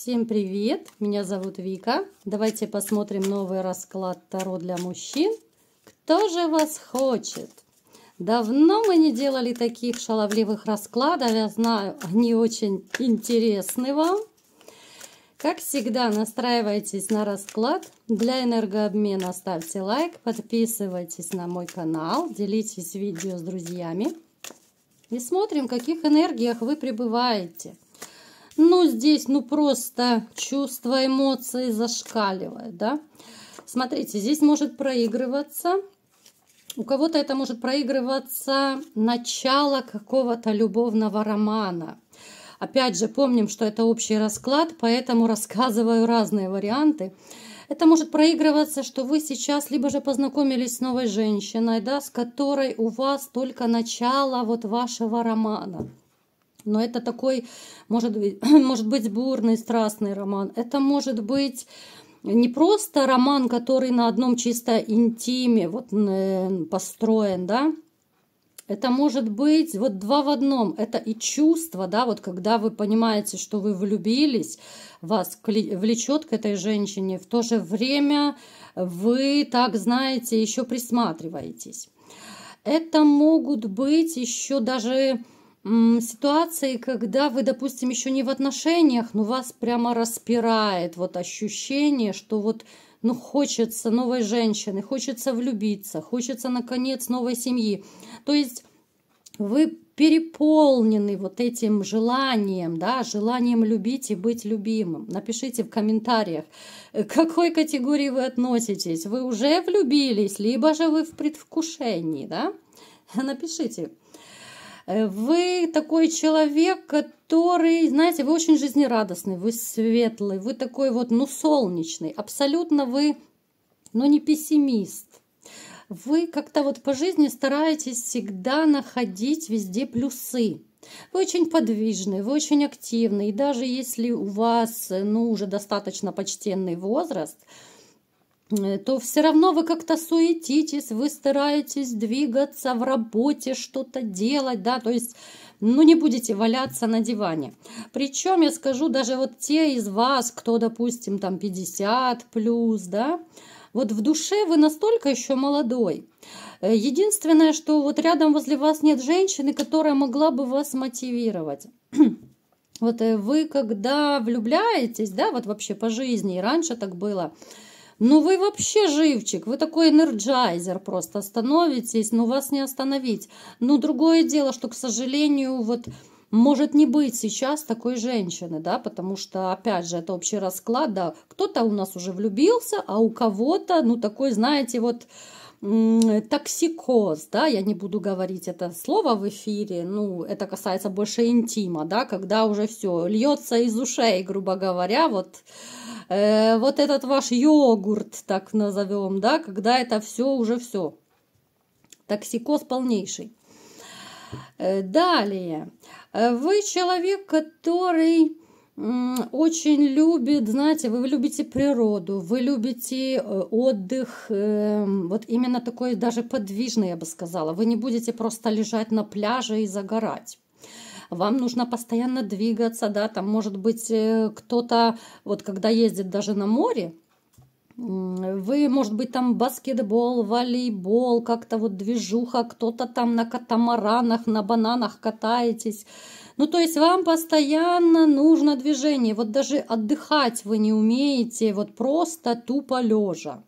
Всем привет! Меня зовут Вика. Давайте посмотрим новый расклад Таро для мужчин. Кто же вас хочет? Давно мы не делали таких шаловливых раскладов. Я знаю, они очень интересны вам. Как всегда, настраивайтесь на расклад. Для энергообмена ставьте лайк, подписывайтесь на мой канал, делитесь видео с друзьями. И смотрим, в каких энергиях вы пребываете. Здесь, просто чувства, эмоции зашкаливают, да. Смотрите, здесь может проигрываться, у кого-то это может проигрываться начало какого-то любовного романа. Опять же, помним, что это общий расклад, поэтому рассказываю разные варианты. Это может проигрываться, что вы сейчас либо же познакомились с новой женщиной, да, с которой у вас только начало вашего романа. Но это такой, может быть бурный, страстный роман. Это может быть не просто роман, который на одном чисто интиме построен, да. Это может быть два в одном. Это и чувство, да, когда вы понимаете, что вы влюбились, вас влечет к этой женщине, в то же время вы, так знаете, еще присматриваетесь. Это могут быть еще даже ситуации, когда вы, допустим, еще не в отношениях, но вас прямо распирает ощущение, что хочется новой женщины, хочется влюбиться, хочется, наконец, новой семьи. То есть вы переполнены этим желанием, да, желанием любить и быть любимым. Напишите в комментариях, к какой категории вы относитесь. Вы уже влюбились, либо же вы в предвкушении, да? Напишите. Вы такой человек, который, знаете, вы очень жизнерадостный, вы светлый, вы такой солнечный. Абсолютно вы, не пессимист. Вы как-то по жизни стараетесь всегда находить везде плюсы. Вы очень подвижный, вы очень активный. И даже если у вас, уже достаточно почтенный возраст, то все равно вы как-то суетитесь, вы стараетесь двигаться в работе, что-то делать, да, то есть, не будете валяться на диване. Причем, я скажу, даже те из вас, кто, допустим, 50+, да, в душе вы настолько еще молодой. Единственное, что рядом возле вас нет женщины, которая могла бы вас мотивировать. Вы, когда влюбляетесь, да, вообще по жизни, и раньше так было, вы вообще живчик, вы такой энерджайзер просто становитесь, вас не остановить. Но другое дело, что, к сожалению, может не быть сейчас такой женщины, да, потому что, опять же, это общий расклад, да, кто-то у нас уже влюбился, а у кого-то, такой, знаете, токсикоз, да, я не буду говорить это слово в эфире, это касается больше интима, да, когда уже все льется из ушей, грубо говоря, этот ваш йогурт, так назовем, да, когда это все уже все. Токсикоз полнейший. Далее. Вы человек, который очень любит, знаете, вы любите природу, вы любите отдых, именно такой даже подвижный, я бы сказала. Вы не будете просто лежать на пляже и загорать. Вам нужно постоянно двигаться, да, там может быть кто-то, когда ездит даже на море, вы, может быть, там баскетбол, волейбол, как-то движуха, кто-то там на катамаранах, на бананах катаетесь. То есть вам постоянно нужно движение, даже отдыхать вы не умеете, просто тупо лежа.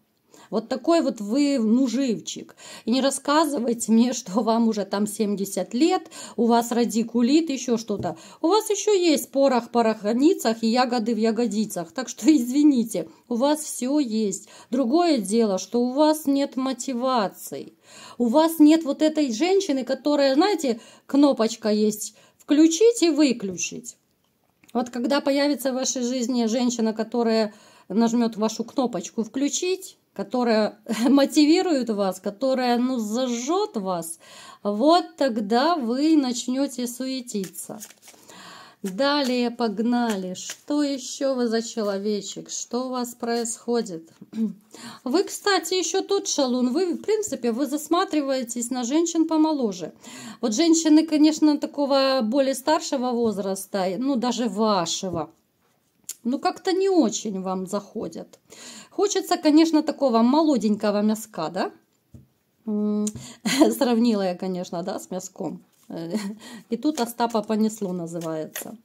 Такой вы, живчик. И не рассказывайте мне, что вам уже 70 лет, у вас радикулит, еще что-то. У вас еще есть порох в пороховницах и ягоды в ягодицах. Так что извините, у вас все есть. Другое дело, что у вас нет мотивации. У вас нет этой женщины, которая, знаете, кнопочка есть включить и выключить. Когда появится в вашей жизни женщина, которая нажмет вашу кнопочку «включить», которая мотивирует вас, которая, зажжет вас, тогда вы начнете суетиться. Далее погнали. Что еще вы за человечек? Что у вас происходит? Вы, кстати, еще тот шалун. Вы, в принципе, вы засматриваетесь на женщин помоложе. Женщины, конечно, такого более старшего возраста, даже вашего. ну, как-то не очень вам заходят. Хочется, конечно, такого молоденького мяска, да? Сравнила я, конечно, да, с мяском. И тут Остапа понесло, называется.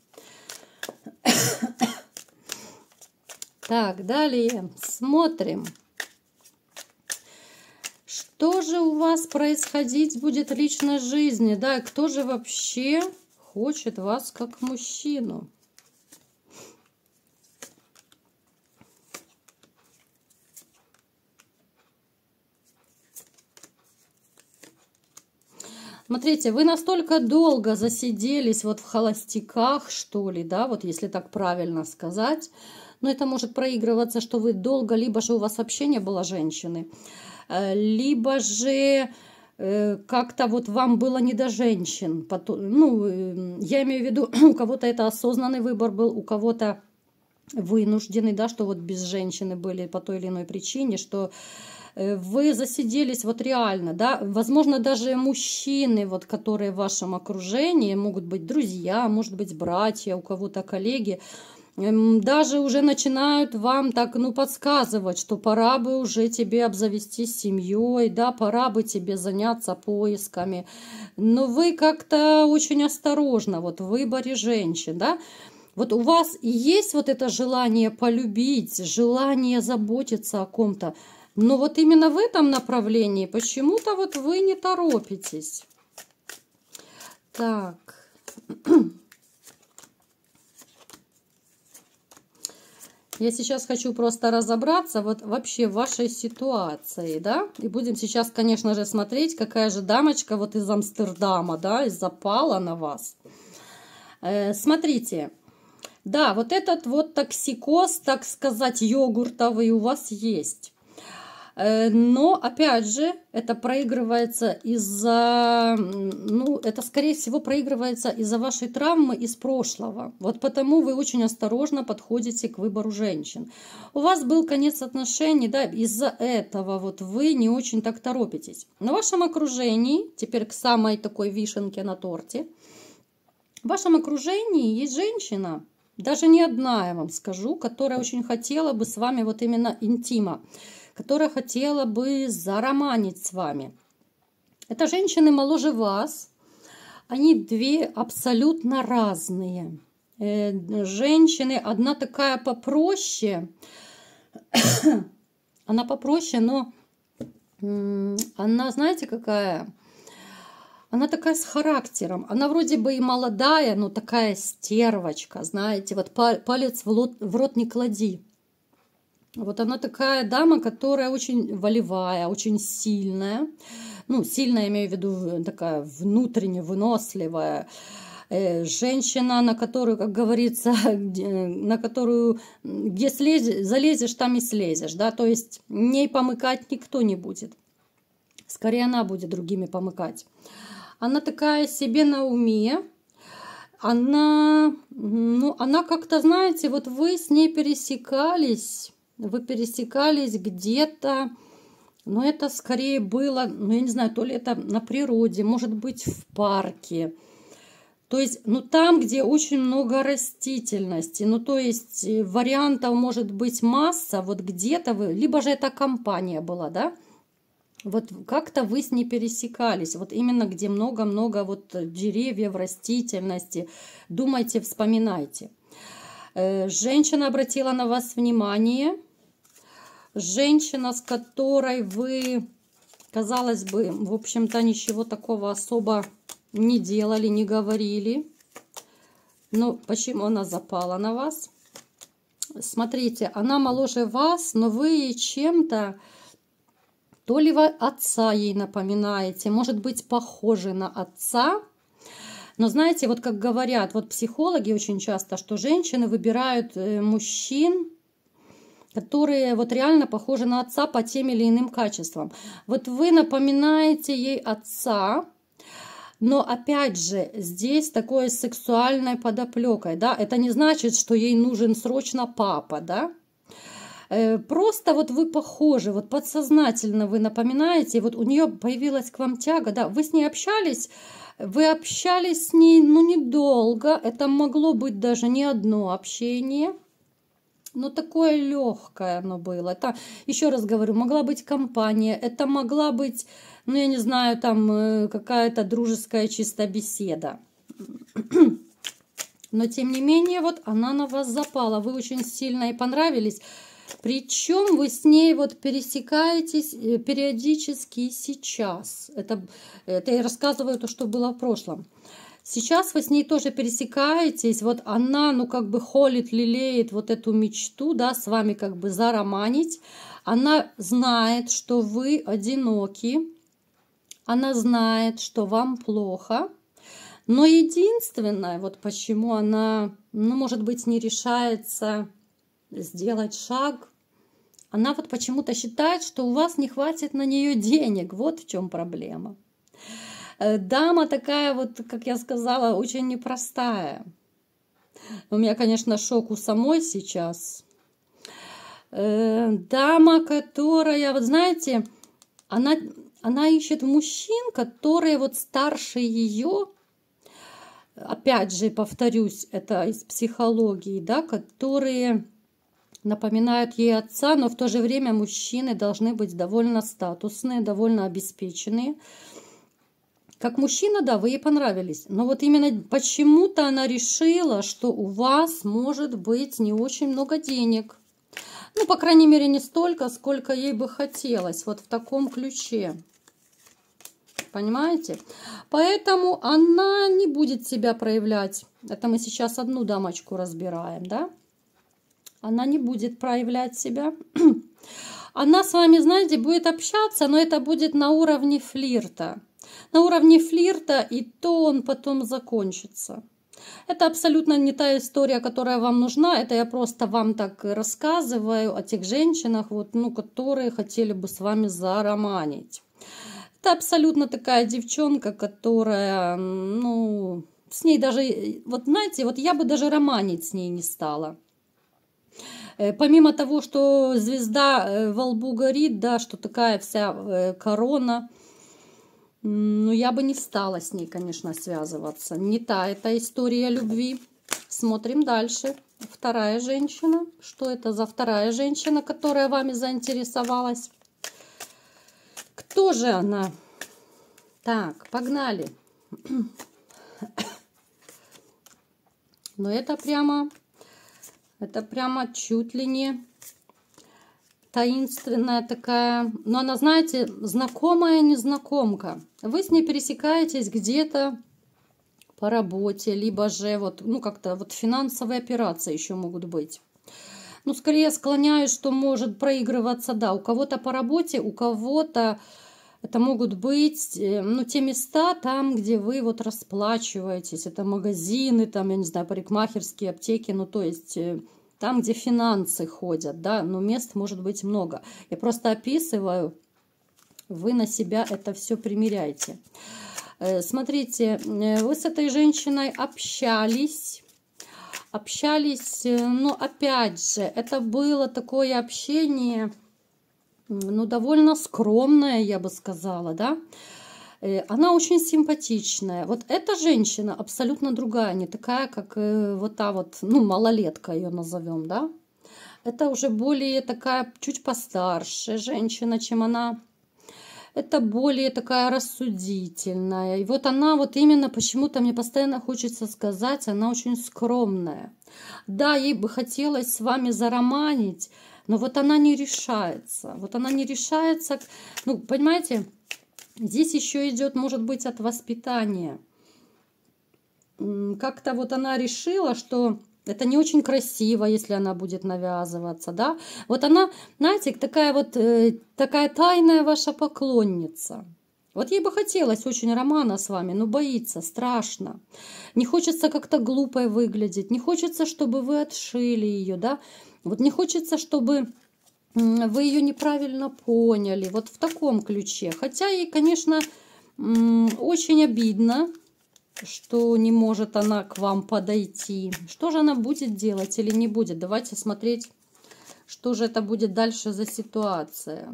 Так, далее смотрим. Что же у вас происходить будет в личной жизни? Да, и кто же вообще хочет вас как мужчину? Смотрите, вы настолько долго засиделись вот в холостяках, что ли, да, вот если так правильно сказать. Но это может проигрываться, что вы долго, либо же у вас вообще не было женщины, либо же как-то вот вам было не до женщин. Ну, я имею в виду, у кого-то это осознанный выбор был, у кого-то вынужденный, да, что вот без женщины были по той или иной причине, что вы засиделись вот реально, да, возможно, даже мужчины, вот, которые в вашем окружении, могут быть друзья, может быть, братья, у кого-то коллеги, даже уже начинают вам так, ну, подсказывать, что пора бы уже тебе обзавестись семьей, да, пора бы тебе заняться поисками, но вы как-то очень осторожно вот в выборе женщин, да. Вот у вас и есть вот это желание полюбить, желание заботиться о ком-то, но вот именно в этом направлении почему-то вот вы не торопитесь. Так. Я сейчас хочу просто разобраться вот вообще в вашей ситуации, да. И будем сейчас, конечно же, смотреть, какая же дамочка вот из Амстердама, да, запала на вас. Смотрите. Да, вот этот вот токсикоз, так сказать, йогуртовый у вас есть. Но, опять же, это проигрывается из-за, ну, это, скорее всего, проигрывается из-за вашей травмы из прошлого. Вот потому вы очень осторожно подходите к выбору женщин. У вас был конец отношений, да, из-за этого вот вы не очень так торопитесь. На вашем окружении, теперь к самой такой вишенке на торте, в вашем окружении есть женщина, даже не одна, я вам скажу, которая очень хотела бы с вами вот именно интима, которая хотела бы зароманить с вами. Это женщины моложе вас. Они две абсолютно разные. Женщины, одна такая попроще. Она попроще, но она, знаете, какая? Она такая с характером. Она вроде бы и молодая, но такая стервочка, знаете. Вот палец в рот не клади. Вот она такая дама, которая очень волевая, очень сильная. Ну, сильная, я имею в виду, такая внутренне выносливая. Женщина, на которую, как говорится, на которую где залезешь, там и слезешь. Да? То есть ней помыкать никто не будет. Скорее она будет другими помыкать. Она такая себе на уме. Она, ну, она как-то, знаете, вот вы с ней пересекались. Вы пересекались где-то, но это скорее было, ну, я не знаю, то ли это на природе, может быть, в парке. То есть, ну, там, где очень много растительности, ну, то есть, вариантов может быть масса, вот где-то вы, либо же это компания была, да, вот как-то вы с ней пересекались, вот именно где много-много вот деревьев, растительности, думайте, вспоминайте. Женщина обратила на вас внимание. Женщина, с которой вы, казалось бы, в общем-то, ничего такого особо не делали, не говорили. Но почему она запала на вас? Смотрите, она моложе вас, но вы чем-то, то ли вы отца ей напоминаете, может быть, похожи на отца. Но знаете, вот как говорят, вот психологи очень часто, что женщины выбирают мужчин, которые вот реально похожи на отца по тем или иным качествам. Вот вы напоминаете ей отца, но опять же, здесь такое сексуальной подоплекой, да, это не значит, что ей нужен срочно папа, да. Просто вот вы похожи, вот подсознательно вы напоминаете, вот у нее появилась к вам тяга, да, вы с ней общались, вы общались с ней, ну, недолго, это могло быть даже не одно общение. но такое легкое оно было. Это, еще раз говорю, могла быть компания, это могла быть, ну, я не знаю, там какая-то дружеская чисто беседа. Но, тем не менее, вот она на вас запала. Вы очень сильно ей понравились. Причем вы с ней вот пересекаетесь периодически сейчас. Это я рассказываю то, что было в прошлом. Сейчас вы с ней тоже пересекаетесь. Вот она, ну, как бы холит, лелеет вот эту мечту, да, с вами как бы зароманить. Она знает, что вы одиноки. Она знает, что вам плохо. Но единственное, вот почему она, ну, может быть, не решается сделать шаг, она вот почему-то считает, что у вас не хватит на нее денег. Вот в чем проблема. Дама такая вот, как я сказала, очень непростая. У меня, конечно, шок у самой сейчас. Дама, которая, вот знаете, она ищет мужчин, которые вот старше ее. Опять же, повторюсь, это из психологии, да, которые напоминают ей отца, но в то же время мужчины должны быть довольно статусные, довольно обеспеченные. Как мужчина, да, вы ей понравились, но вот именно почему-то она решила, что у вас может быть не очень много денег. Ну, по крайней мере, не столько, сколько ей бы хотелось, вот в таком ключе. Понимаете? Поэтому она не будет себя проявлять. Это мы сейчас одну дамочку разбираем, да? Она не будет проявлять себя. Она с вами, знаете, будет общаться, но это будет на уровне флирта. На уровне флирта, и то он потом закончится. Это абсолютно не та история, которая вам нужна. Это я просто вам так рассказываю о тех женщинах, вот, ну, которые хотели бы с вами зароманить. Это абсолютно такая девчонка, которая, ну, с ней даже, вот знаете, вот я бы даже романить с ней не стала. Помимо того, что звезда во лбу горит, да, что такая вся корона, ну, я бы не стала с ней, конечно, связываться. Не та эта история любви. Смотрим дальше. Вторая женщина. Что это за вторая женщина, которая вами заинтересовалась? Кто же она? Так, погнали. Но это прямо чуть ли не таинственная такая. Но она, знаете, знакомая незнакомка. Вы с ней пересекаетесь где-то по работе, либо же вот, ну, как-то вот финансовые операции еще могут быть. Ну, скорее склоняюсь, что может проигрываться, да, у кого-то по работе, у кого-то это могут быть, ну, те места там, где вы вот расплачиваетесь. Это магазины, там, я не знаю, парикмахерские, аптеки, ну, то есть там, где финансы ходят, да, но мест может быть много. Я просто описываю, вы на себя это все примеряете. Смотрите, вы с этой женщиной общались, но опять же, это было такое общение, ну, довольно скромное, я бы сказала, да. Она очень симпатичная. Вот эта женщина абсолютно другая, не такая, как вот та вот, ну, малолетка ее назовем, да. Это уже более такая, чуть постарше женщина, чем она. Это более такая рассудительная. И вот она вот именно почему-то мне постоянно хочется сказать, она очень скромная. Да, ей бы хотелось с вами зароманить, но вот она не решается. Вот она не решается. Ну, понимаете, здесь еще идет, может быть, от воспитания. Как-то вот она решила, что это не очень красиво, если она будет навязываться, да. Вот она, знаете, такая вот, такая тайная ваша поклонница. Вот ей бы хотелось очень романа с вами, но боится, страшно. Не хочется как-то глупой выглядеть, не хочется, чтобы вы отшили ее, да. Вот не хочется, чтобы вы ее неправильно поняли, вот в таком ключе. Хотя ей, конечно, очень обидно, что не может она к вам подойти. Что же она будет делать или не будет? Давайте смотреть, что же это будет дальше за ситуация.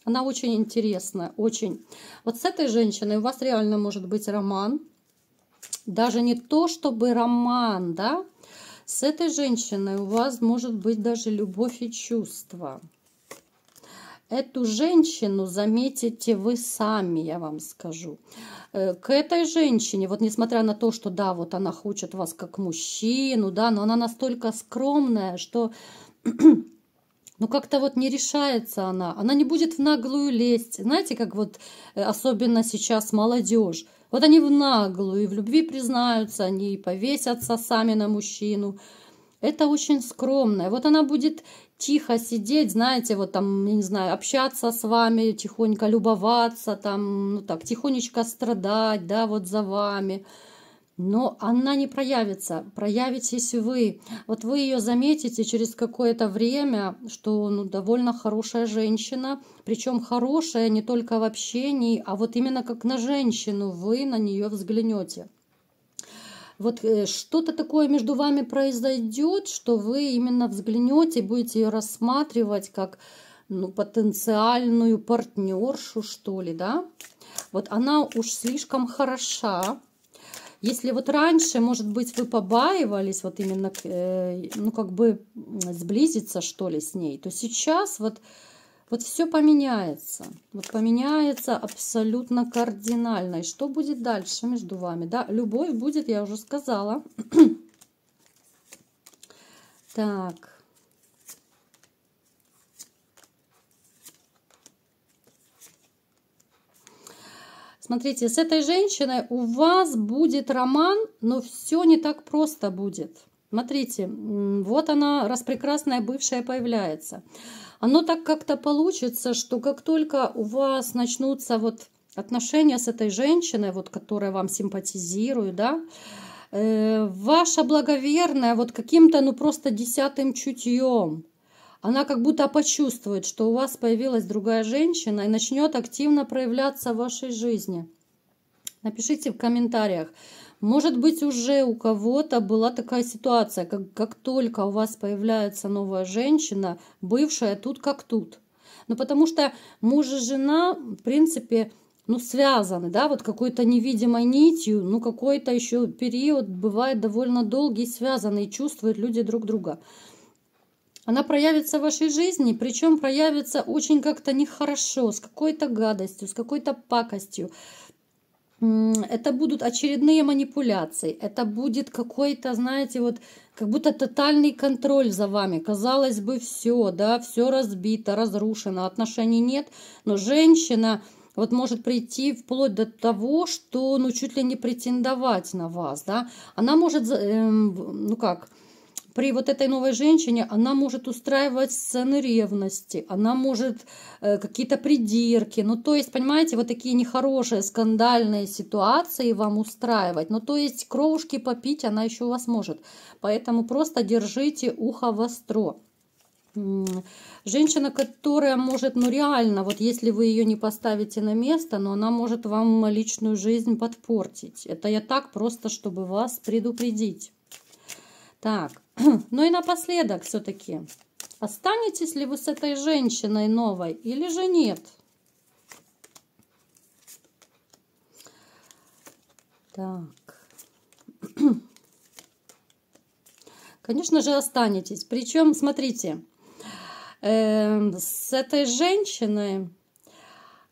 Она очень интересная, очень. Вот с этой женщиной у вас реально может быть роман. Даже не то, чтобы роман, да. С этой женщиной у вас может быть даже любовь и чувство. Эту женщину заметите вы сами, я вам скажу. К этой женщине, вот несмотря на то, что да, вот она хочет вас как мужчину, да, но она настолько скромная, что ну как-то вот не решается она не будет в наглую лезть. Знаете, как вот особенно сейчас молодежь. Вот они в наглую и в любви признаются, они повесятся сами на мужчину. Это очень скромная. Вот она будет тихо сидеть, знаете, вот там, я не знаю, общаться с вами, тихонько любоваться, там, ну так, тихонечко страдать, да, вот за вами. Но она не проявится. Проявитесь вы. Вот вы ее заметите через какое-то время, что ну, довольно хорошая женщина. Причем хорошая не только в общении, а вот именно как на женщину вы на нее взглянете. Вот что-то такое между вами произойдет, что вы именно взглянете, будете ее рассматривать как ну, потенциальную партнершу, что ли, да? Вот она уж слишком хороша. Если вот раньше, может быть, вы побаивались вот именно, ну, как бы сблизиться, что ли, с ней, то сейчас вот все поменяется. Вот поменяется абсолютно кардинально. И что будет дальше между вами? Да, любовь будет, я уже сказала. Так. Смотрите, с этой женщиной у вас будет роман, но все не так просто будет. Смотрите, вот она, распрекрасная бывшая, появляется. Оно так как-то получится, что как только у вас начнутся вот отношения с этой женщиной, вот, которая вам симпатизирует, да, ваша благоверная вот каким-то, ну просто десятым чутьем, она как будто почувствует, что у вас появилась другая женщина и начнет активно проявляться в вашей жизни. Напишите в комментариях. Может быть, уже у кого-то была такая ситуация, как только у вас появляется новая женщина, бывшая тут как тут. Ну, потому что муж и жена, в принципе, ну, связаны, да, вот какой-то невидимой нитью, ну, какой-то еще период бывает довольно долгий, связанный, чувствуют люди друг друга. Она проявится в вашей жизни, причем проявится очень как-то нехорошо, с какой-то гадостью, с какой-то пакостью. Это будут очередные манипуляции, это будет какой-то, знаете, вот как будто тотальный контроль за вами. Казалось бы, все, да, все разбито, разрушено, отношений нет, но женщина вот может прийти вплоть до того, что ну чуть ли не претендовать на вас, да. Она может, ну как, при вот этой новой женщине она может устраивать сцены ревности, она может какие-то придирки. Ну, то есть, понимаете, вот такие нехорошие скандальные ситуации вам устраивать. Ну, то есть, кровушки попить она еще у вас может. Поэтому просто держите ухо востро. Женщина, которая может, ну реально, вот если вы ее не поставите на место, но она может вам личную жизнь подпортить. Это я так просто, чтобы вас предупредить. Так, ну и напоследок все-таки, останетесь ли вы с этой женщиной новой или же нет? Так, конечно же останетесь. Причем, смотрите, с этой женщиной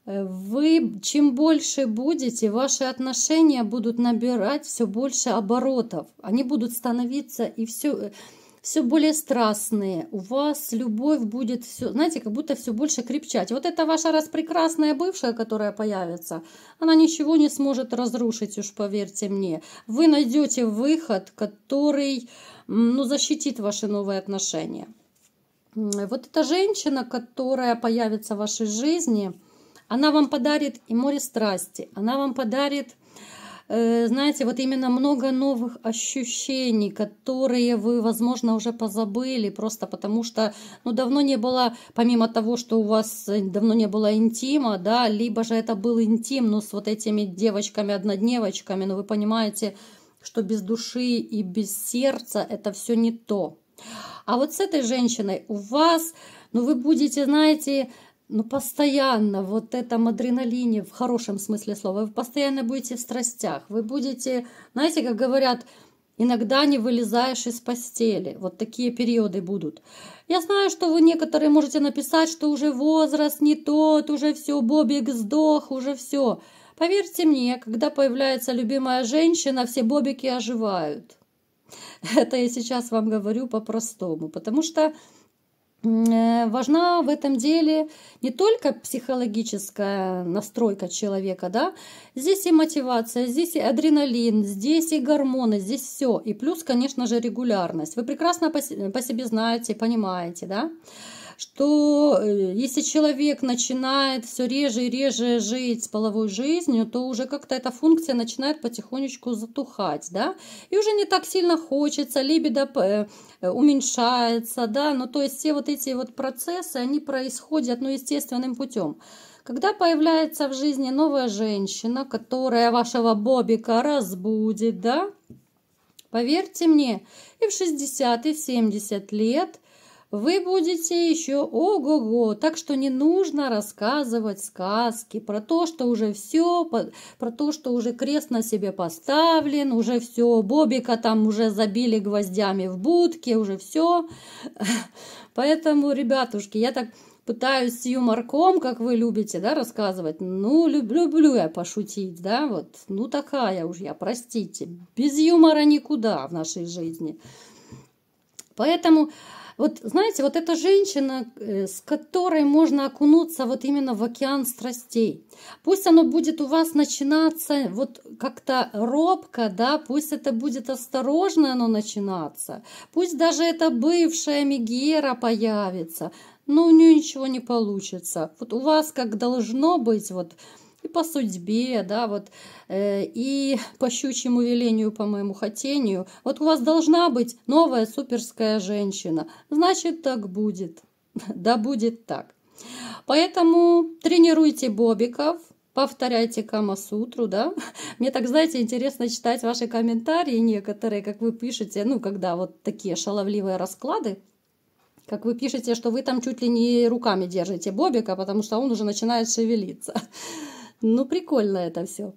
вы чем больше будете, ваши отношения будут набирать все больше оборотов. Они будут становиться и все более страстные. У вас любовь будет все, знаете, как будто все больше крепчать. Вот эта ваша распрекрасная бывшая, которая появится, она ничего не сможет разрушить, уж поверьте мне. Вы найдете выход, который, ну, защитит ваши новые отношения. Вот эта женщина, которая появится в вашей жизни, она вам подарит и море страсти, она вам подарит, знаете, вот именно много новых ощущений, которые вы, возможно, уже позабыли, просто потому что, ну, давно не было, помимо того, что у вас давно не было интима, да, либо же это был интим, но с вот этими девочками-однодневочками, но вы понимаете, что без души и без сердца это все не то. А вот с этой женщиной у вас, ну, вы будете, знаете, ну, постоянно вот этом адреналине, в хорошем смысле слова, вы постоянно будете в страстях, вы будете, знаете, как говорят, Иногда не вылезаешь из постели. Вот такие периоды будут. Я знаю, что вы некоторые можете написать, что уже возраст не тот, уже все, бобик сдох, уже все. Поверьте мне, когда появляется любимая женщина, все бобики оживают. Это я сейчас вам говорю по-простому, потому что важна в этом деле не только психологическая настройка человека, да, здесь и мотивация, здесь и адреналин, здесь и гормоны, здесь все. И плюс, конечно же, регулярность. Вы прекрасно по себе знаете, понимаете, да, что если человек начинает все реже и реже жить половой жизнью, то уже как-то эта функция начинает потихонечку затухать, да, и уже не так сильно хочется, либидо уменьшается, да, ну то есть все вот эти вот процессы, они происходят, ну, естественным путем. Когда появляется в жизни новая женщина, которая вашего бобика разбудит, да, поверьте мне, и в 60, и в 70 лет вы будете еще ого-го, так что не нужно рассказывать сказки про то, что уже все, про то, что уже крест на себе поставлен, уже все, бобика там уже забили гвоздями в будке, уже все. Поэтому, ребятушки, я так пытаюсь с юморком, как вы любите, да, рассказывать. Ну, люблю я пошутить, да, вот, ну такая уж я, простите, без юмора никуда в нашей жизни. Поэтому вот, знаете, вот эта женщина, с которой можно окунуться вот именно в океан страстей. Пусть оно будет у вас начинаться вот как-то робко, да, пусть это будет осторожно оно начинаться, пусть даже эта бывшая Мегера появится, но у нее ничего не получится. Вот у вас как должно быть, вот, и по судьбе, да, вот, и по щучьему велению, по моему хотению. Вот у вас должна быть новая суперская женщина. Значит, так будет. Да будет так. Поэтому тренируйте бобиков, повторяйте Кама-сутру, да. Мне так, знаете, интересно читать ваши комментарии некоторые, как вы пишете, ну, когда вот такие шаловливые расклады, как вы пишете, что вы там чуть ли не руками держите бобика, потому что он уже начинает шевелиться. Ну, прикольно это все.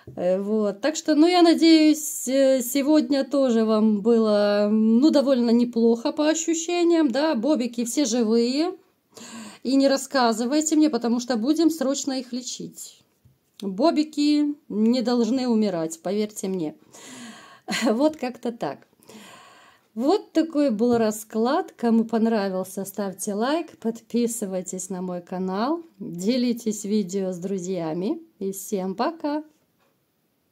Вот. Так что, ну, я надеюсь, сегодня тоже вам было, ну, довольно неплохо по ощущениям, да, бобики все живые. И не рассказывайте мне, потому что будем срочно их лечить. Бобики не должны умирать, поверьте мне. Вот как-то так. Вот такой был расклад. Кому понравился, ставьте лайк, подписывайтесь на мой канал, делитесь видео с друзьями. И всем пока!